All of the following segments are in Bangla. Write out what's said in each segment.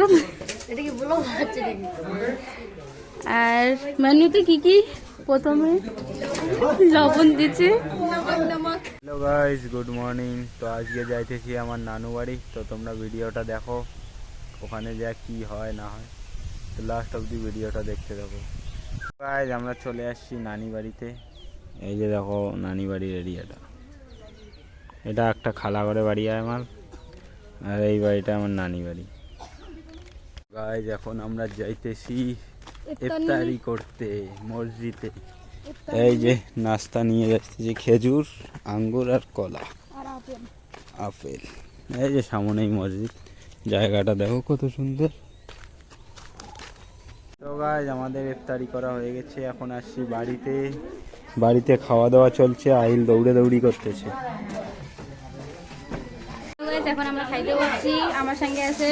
মাশরুম। আর মেনুতে কি কি? প্রথমে লবণ দিচ্ছে। Hello guys, good morning. তো আজকে যাইতেছি আমার নানু বাড়ি। তো তোমরা ভিডিওটা দেখো, ওখানে যা কি হয় না হয়, তো লাস্ট অবধি ভিডিওটা দেখতে থাকো। গাইস, আমরা চলে আসছি নানি বাড়িতে। এই যে দেখো নানি বাড়ির এরিয়াটা। এটা একটা খালাঘরে বাড়ি আমার, আর এই বাড়িটা আমার নানি বাড়ি। গাইস, এখন আমরা যাইতেছি ইফতারি করতে মসজিদে। এই যে নাস্তা নিয়ে যাচ্ছি, খেজুর, আঙ্গুর আর কলা, আপেল। এই যে সামনেই মসজিদ, জায়গাটা দেখো কত সুন্দর। তো গাইস, আমাদের ইফতারি করা হয়ে গেছে। এখন আসছি বাড়িতে। বাড়িতে খাওয়া দাওয়া চলছে, আহিল দৌড়ি করতেছে। এখন আমরা খাইতে বসছি। আমার সঙ্গে আছে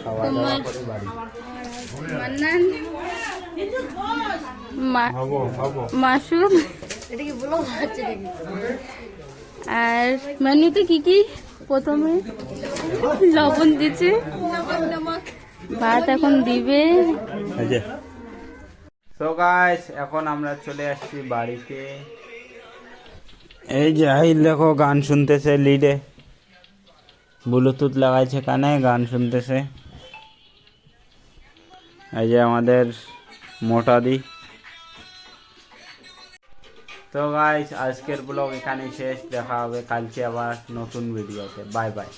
খাওয়া দাওয়া করে বাড়ি মান্নান, মাসুদ। আর মেনুতে কি কি? প্রথমে লবণ দিচ্ছে, ভাত এখন দিবে। তো গাইস, এখন আমরা চলে আসছি বাড়িতে। এই যে আহিল দেখো গান শুনতেছে লিডে, ব্লুটুথ লাগাইছে কানে, গান শুনতেছে। এই যে আমাদের মোটা দি। তো গাইস, আজকের ব্লগ এখানেই শেষ। দেখা হবে কালকে আবার নতুন ভিডিওতে। Bye bye.